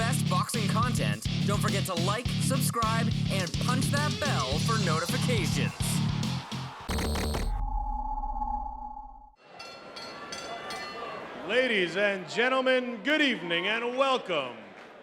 best boxing content, don't forget to like, subscribe, and punch that bell for notifications. Ladies and gentlemen, good evening and welcome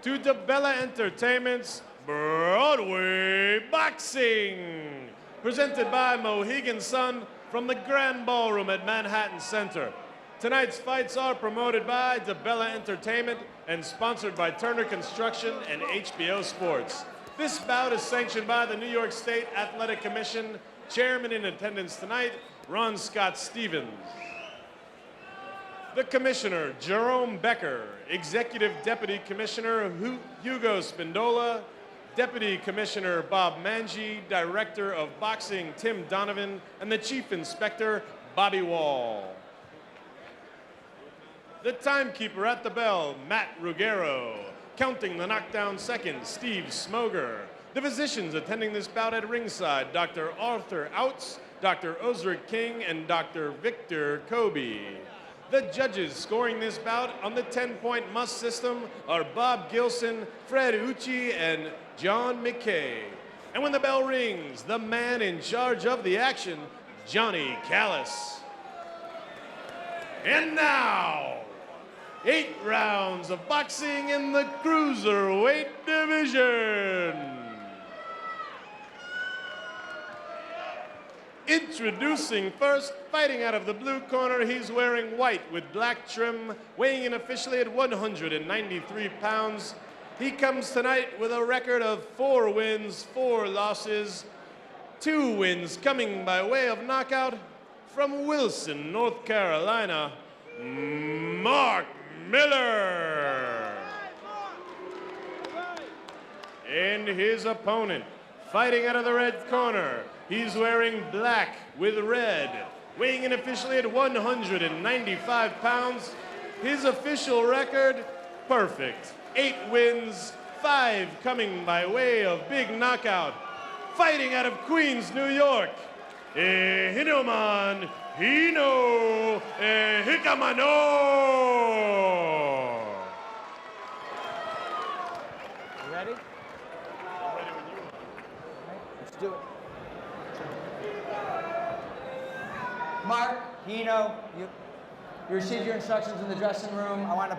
to DiBella Entertainment's Broadway Boxing, presented by Mohegan Sun from the Grand Ballroom at Manhattan Center. Tonight's fights are promoted by DiBella Entertainment and sponsored by Turner Construction and HBO Sports. This bout is sanctioned by the New York State Athletic Commission. Chairman in attendance tonight, Ron Scott Stevens. The Commissioner, Jerome Becker. Executive Deputy Commissioner, Hugo Spindola. Deputy Commissioner, Bob Manji. Director of Boxing, Tim Donovan. And the Chief Inspector, Bobby Wall. The timekeeper at the bell, Matt Ruggiero. Counting the knockdown seconds, Steve Smoger. The physicians attending this bout at ringside, Dr. Arthur Outs, Dr. Osric King, and Dr. Victor Kobe. The judges scoring this bout on the 10-point must system are Bob Gilson, Fred Ucci, and John McKay. And when the bell rings, the man in charge of the action, Johnny Callis. And now, 8 rounds of boxing in the Cruiserweight division. Introducing first, fighting out of the blue corner, he's wearing white with black trim, weighing in officially at 193 pounds. He comes tonight with a record of 4 wins, 4 losses, 2 wins coming by way of knockout from Wilson, North Carolina, Mark Miller. And his opponent, fighting out of the red corner, he's wearing black with red, weighing in officially at 195 pounds. His official record, perfect. 8 wins, 5 coming by way of big knockout. Fighting out of Queens, New York, Ehinomen, HINO EHIKHAMENOR. You ready? I'm ready when you are. Let's do it. Mark, Hino, you received your instructions in the dressing room. I want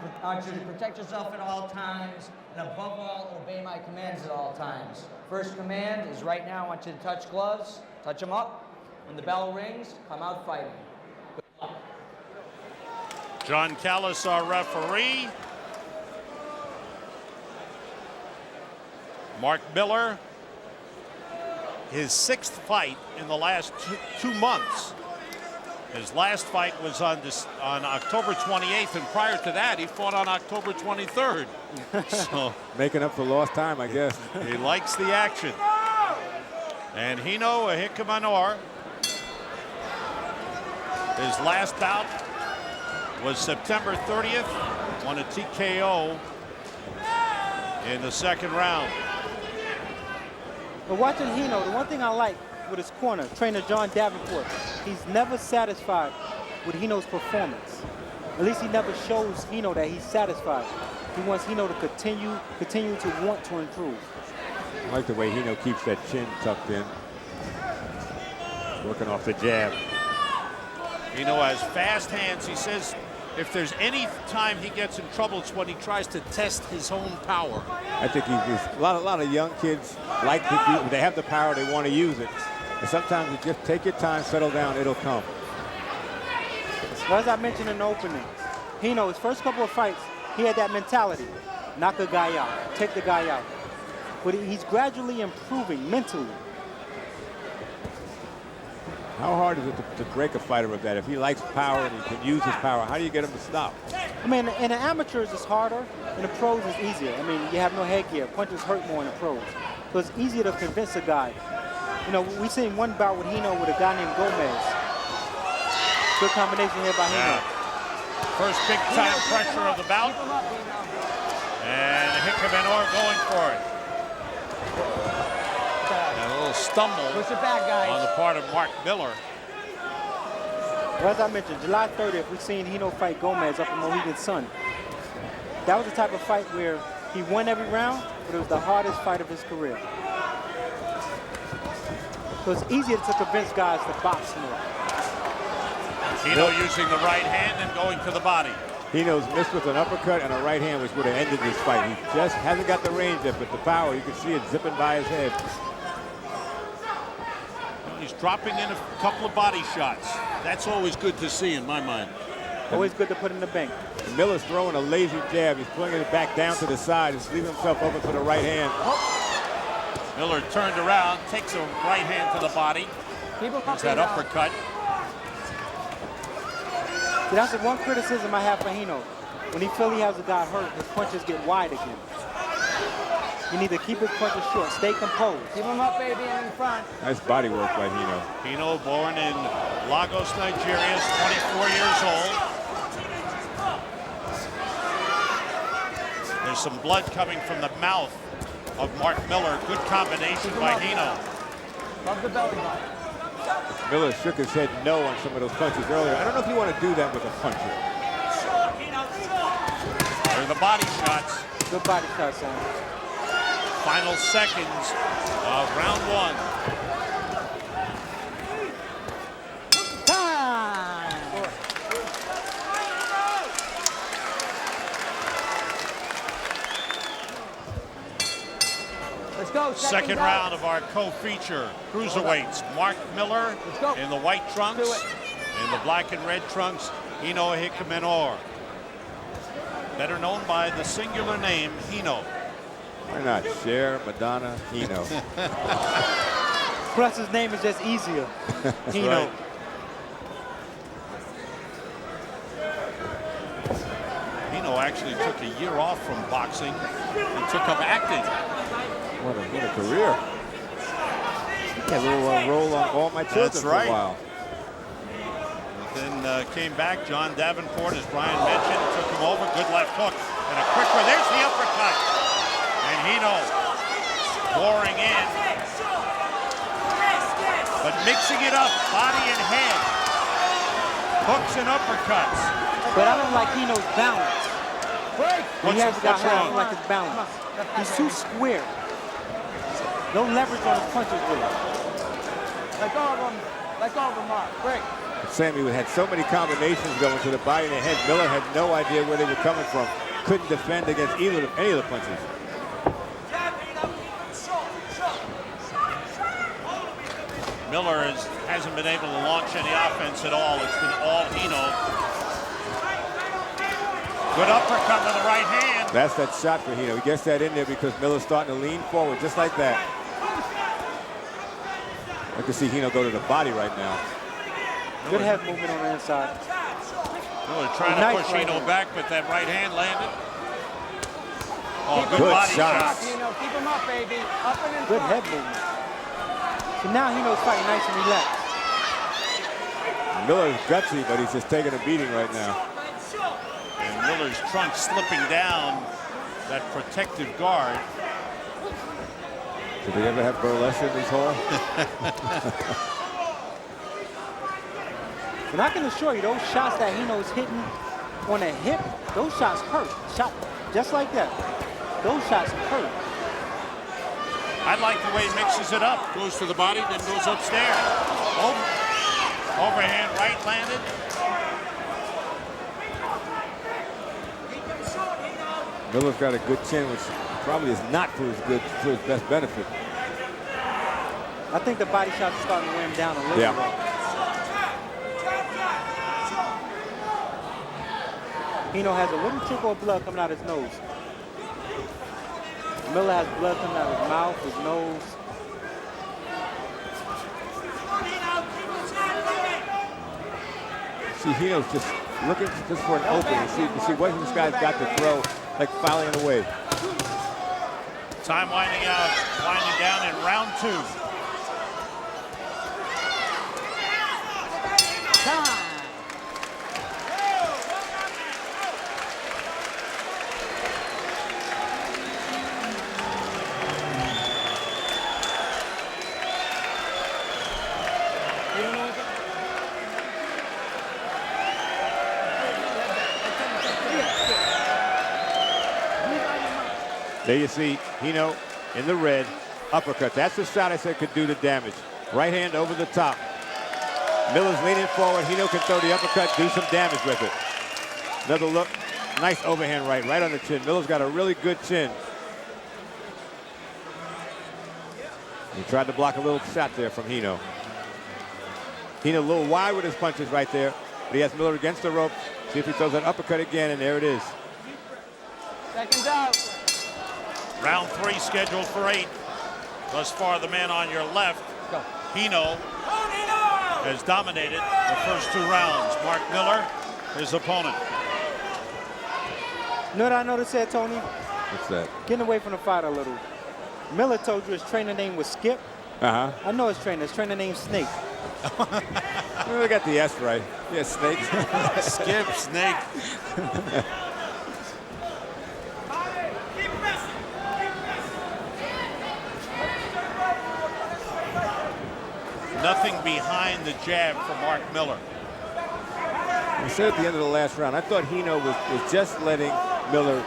you to protect yourself at all times, and above all, obey my commands at all times. First command is right now, I want you to touch gloves, touch them up. When the bell rings, come out fighting. Good luck. John Callis, our referee. Mark Miller, his 6th fight in the last 2 months. His last fight was on October 28th, and prior to that, he fought on October 23rd. So making up for lost time, I guess. He likes the action. And HINO EHIKHAMENOR, his last bout was September 30th, won a TKO in the 2nd round. But watching Hino, the one thing I like with his corner, trainer John Davenport, he's never satisfied with Hino's performance. At least he never shows Hino that he's satisfied. He wants Hino to continue to want to improve. I like the way Hino keeps that chin tucked in. Working off the jab. Hino has fast hands. He says if there's any time he gets in trouble, it's when he tries to test his own power. I think a lot of young kids like to do, they have the power, they want to use it. And sometimes you just take your time, settle down, it'll come. Well, as I mentioned in the opening, Hino, his first couple of fights, he had that mentality. Knock a guy out, take the guy out. But he's gradually improving mentally. How hard is it to break a fighter with that? If he likes power and he can use his power, how do you get him to stop? I mean, in the amateurs it's harder, in the pros it's easier. I mean, you have no headgear. Punches hurt more in the pros. So it's easier to convince a guy. You know, we've seen one bout with Hino with a guy named Gomez. Good combination here by Hino. First big time pressure of the bout. And EHIKHAMENOR going for it. And a little stumble Push it back, guys. on the part of Mark Miller. Well, as I mentioned, July 30th, we've seen Hino fight Gomez up in Mohegan Sun. That was the type of fight where He won every round, but it was the hardest fight of his career. So it's easier to convince guys to box more. Hino using the right hand and going to the body. Hino's missed with an uppercut and a right hand, which would have ended this fight. He just hasn't got the range yet, but the power, you can see it zipping by his head. He's dropping in a couple of body shots. That's always good to see in my mind. Always good to put in the bank. Miller's throwing a lazy jab. He's pulling it back down to the side. He's leaving himself open for the right hand. Miller turned around, takes a right hand to the body. There's that uppercut. See, that's the one criticism I have for Hino. When he feels he has a guy hurt, his punches get wide again. You need to keep his punches short, stay composed. Keep him up, baby, and in front. Nice body work by Hino. Hino, born in Lagos, Nigeria, is 24 years old. There's some blood coming from the mouth of Mark Miller. Good combination by Hino. Love the belly button. Miller shook his head no on some of those punches earlier. I don't know if you want to do that with a puncher. There are the body shots. Good body shot, son. Final seconds of round one. Time! Let's go. Second round of our co-feature, Cruiserweights. Mark Miller in the white trunks, in the black and red trunks, HINO EHIKHAMENOR. Better known by the singular name, Hino. Why not? Cher, Madonna, Hino. Plus his name is just easier. Hino. Right. Hino actually took a year off from boxing and took up acting. What a career. Had a little role on All My Children That's for right. a while. Then came back, John Davenport, as Brian mentioned, took him over, good left hook, and a quick one. There's the uppercut. And Hino pouring in, but mixing it up, body and head. Hooks and uppercuts. But I don't like Hino's balance. When he has got hurt, I don't like his balance. He's too square. No leverage on his punches with him. Let go of him. Let go of him, Mark. Quick. Sammy had so many combinations going to the body and the head. Miller had no idea where they were coming from. Couldn't defend against any of the punches. Miller hasn't been able to launch any offense at all. It's been all Hino. Good uppercut with the right hand. That's that shot for Hino. He gets that in there because Miller's starting to lean forward just like that. I can see Hino go to the body right now. Good head movement on the inside. Miller trying to push Hino back, but that right hand landed. Oh, good Good body shot. shot. Keep him up, baby. Up and in Good front. head movement. So now Hino's fighting nice and relaxed. Miller's gutsy, but he's just taking a beating right now. And Miller's trunk slipping down that protective guard. Did they ever have burlesque in this hall? And I can assure you, those shots that Hino's hitting on the hip, those shots hurt. Shot just like that. Those shots hurt. I like the way he mixes it up. Goes to the body, then goes upstairs. Overhand right landed. Miller's got a good chin, which probably is not for his best benefit. I think the body shots are starting to wear him down a little Yeah. bit. Hino has a little trickle of blood coming out his nose. Miller has blood coming out of his mouth, his nose. See, Hino's just looking just for an opening to see what this guy's got to throw, like fouling away. Time winding down in round two. Time. There you see Hino in the red. Uppercut. That's the shot I said could do the damage. Right hand over the top. Miller's leaning forward. Hino can throw the uppercut, do some damage with it. Another look. Nice overhand right on the chin. Miller's got a really good chin. He tried to block a little shot there from Hino. Hino a little wide with his punches right there. But he has Miller against the rope. See if he throws an uppercut again, and there it is. Seconds out. Round 3 scheduled for 8. Thus far, the man on your left, Hino, has dominated the first 2 rounds. Mark Miller, his opponent. You know what I noticed there, Tony? What's that? Getting away from the fight a little. Miller told you his trainer name was Skip. Uh-huh. I know his trainer name's Snake. We got the S right. Yeah, Snake. Skip, Snake. Nothing behind the jab for Mark Miller. I said at the end of the last round, I thought Hino was just letting Miller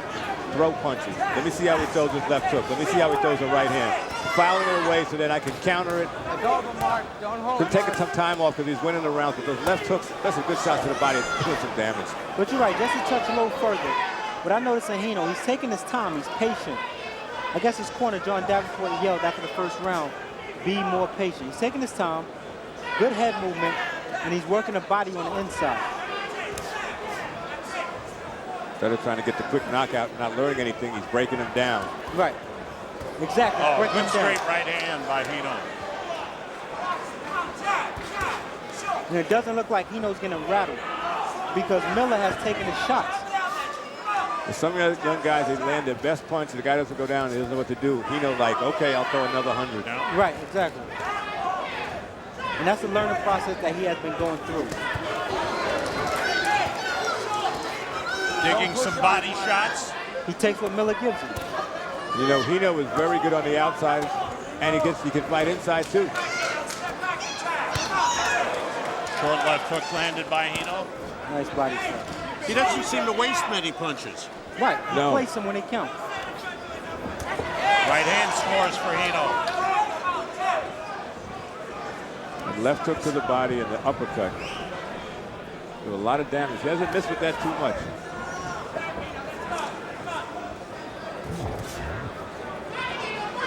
throw punches. Let me see how he throws his left hook. Let me see how he throws the right hand. Fouling it away so that I can counter it. Go over, Mark. Don't hold. Could take some time off because he's winning the rounds, but those left hooks, that's a good shot to the body, doing some damage. But you're right, just to touch a little further. What I noticed in Hino, he's taking his time, he's patient. I guess his corner, John Davenport, yelled after the first round, be more patient. He's taking his time, good head movement, and he's working the body on the inside. Instead of trying to get the quick knockout and not learning anything, he's breaking him down. Right. Exactly. Oh, breaking good him down. straight right hand by Hino. And it doesn't look like Hino's getting rattled because Miller has taken his shots. And some of the other young guys, they land their best punch, and the guy doesn't go down, he doesn't know what to do. Hino like, okay, I'll throw another 100. Right, exactly. And that's the learning process that he has been going through. Digging some body shots. He takes what Miller gives him. You know, Hino is very good on the outside, and he can fight inside too. Short left hook landed by Hino. Nice body shot. He doesn't seem to waste many punches. Right, he No. plays them when they count. Right hand scores for Hino. And left hook to the body and the uppercut. With a lot of damage. He hasn't missed with that too much.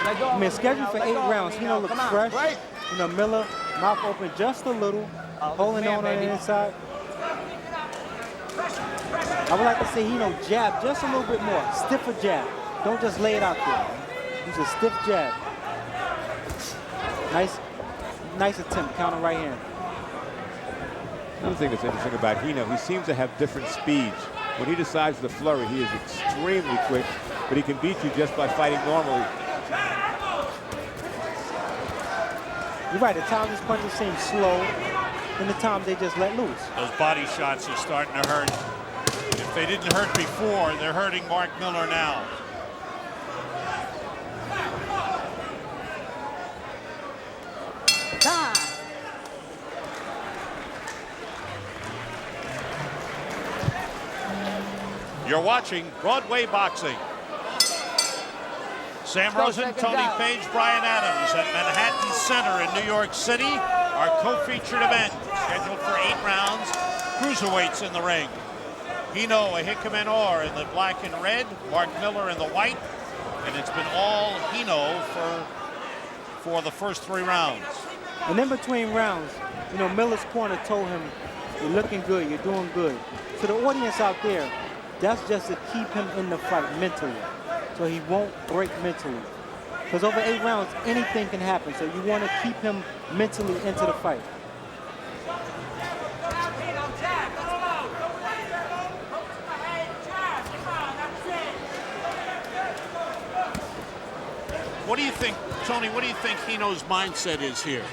I mean, scheduled for 8 rounds. Hino looks fresh. You know, Miller, mouth open just a little, holding on the inside. I would like to see Hino jab just a little bit more. Stiffer jab. Don't just lay it out there. Use a stiff jab. Nice attempt, counter right hand. Another thing that's interesting about Hino, he seems to have different speeds. When he decides to flurry, he is extremely quick, but he can beat you just by fighting normally. You're right, at times his punches seem slow, and the times they just let loose. Those body shots are starting to hurt. If they didn't hurt before, they're hurting Mark Miller now. Time. You're watching Broadway Boxing. Sam Rosen, Tony Page, Brian Adams at Manhattan Center in New York City. Our co-featured event, scheduled for 8 rounds. Cruiserweights in the ring. HINO EHIKHAMENOR in the black and red, Mark Miller in the white, and it's been all Hino for the first 3 rounds. And in between rounds, you know, Miller's corner told him, you're looking good, you're doing good. So the audience out there, that's just to keep him in the fight mentally, so he won't break mentally. Because over 8 rounds, anything can happen, so you want to keep him mentally into the fight. What do you think, Tony, what do you think Hino's mindset is here?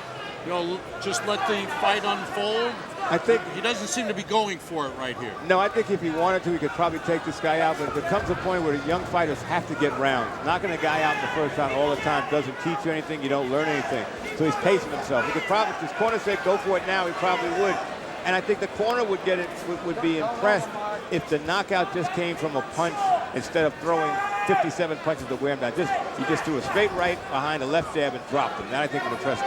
You know, just let the fight unfold? I think He doesn't seem to be going for it right here. No, I think if he wanted to, he could probably take this guy out, but there comes a point where the young fighters have to get rounds. Knocking a guy out in the first round all the time doesn't teach you anything, you don't learn anything. So he's pacing himself. He could probably, if his corner said go for it now, he probably would. And I think the corner would get it, would be impressed if the knockout just came from a punch instead of throwing 57 punches to wear him down. He just threw a straight right behind a left jab and dropped him. Now I think we'll trust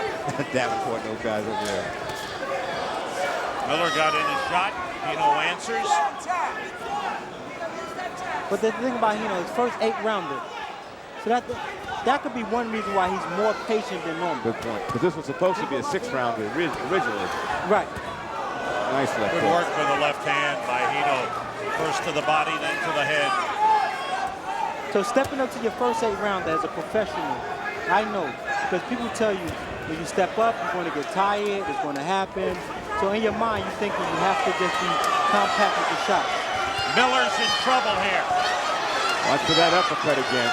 Davenport and those guys over there. Miller got in his shot. Hino answers. But the thing about Hino, his first 8-rounder. So that could be one reason why he's more patient than normal. Good point. Because this was supposed to be a 6-rounder originally. Right. Nice left Good hook. work with the left hand by Hino. First to the body, then to the head. So stepping up to your first 8-rounder as a professional, I know, because people tell you when you step up, you're going to get tired, it's going to happen. So in your mind, you're thinking you have to just be compact with the shot. Miller's in trouble here. Watch for that uppercut again.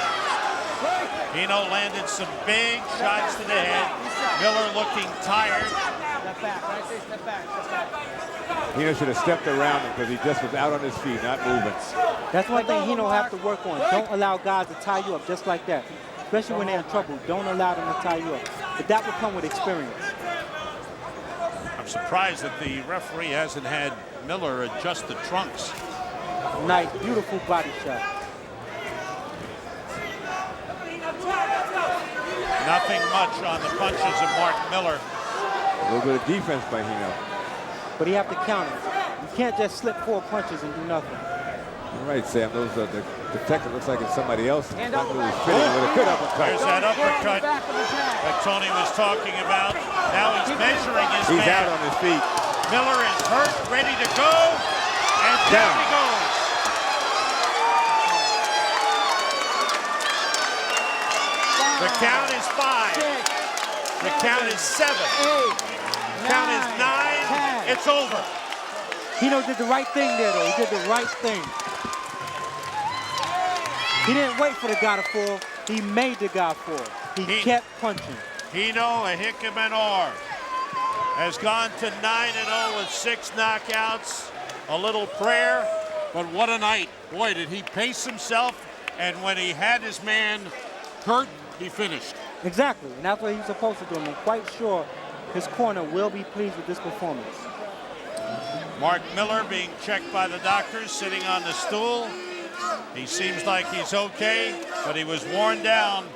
Hino landed some big shots to the head. Miller looking tired. Step back, right there, step back, step back. Hino should have stepped around him because he just was out on his feet, not moving. That's one thing Hino have to work on. Don't allow guys to tie you up just like that. Especially when they're in trouble. Don't allow them to tie you up. But that will come with experience. I'm surprised that the referee hasn't had Miller adjust the trunks. Nice, beautiful body shot. Nothing much on the punches of Mark Miller. A little bit of defense by Hino. But he have to counter. You can't just slip 4 punches and do nothing. All right, Sam. Those the detective looks like it's somebody else. Not really fitting with a good uppercut. There's that uppercut that Tony was talking about. Now he's measuring his He's man. out on his feet. Miller is hurt, ready to go, and down he goes. The count is 5. The count is 7. Count is 9. It's over. Hino did the right thing there, though. He did the right thing. He didn't wait for the guy to fall. He made the guy fall. He kept punching. HINO EHIKHAMENOR has gone to 9-0 with 6 knockouts. A little prayer, but what a night. Boy, did he pace himself, and when he had his man hurt, he finished. Exactly, and that's what he was supposed to do. And I'm quite sure his corner will be pleased with this performance. Mark Miller being checked by the doctors, sitting on the stool. He seems like he's okay, but he was worn down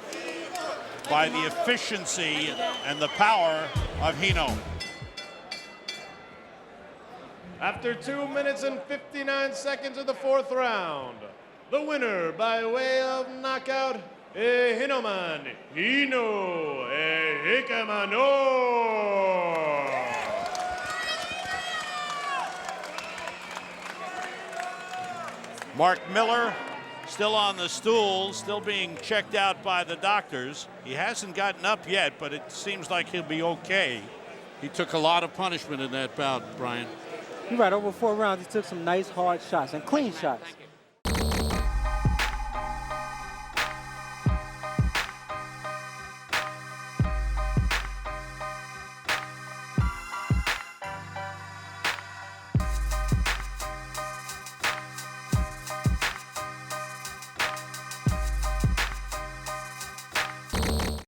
by the efficiency and the power of Hino. After 2 minutes and 59 seconds of the 4th round, the winner by way of knockout, Ehinomen, HINO EHIKHAMENOR. Mark Miller still on the stool, still being checked out by the doctors. He hasn't gotten up yet, but it seems like he'll be okay. He took a lot of punishment in that bout, Brian. You're right, over 4 rounds, he took some nice hard shots and clean shots.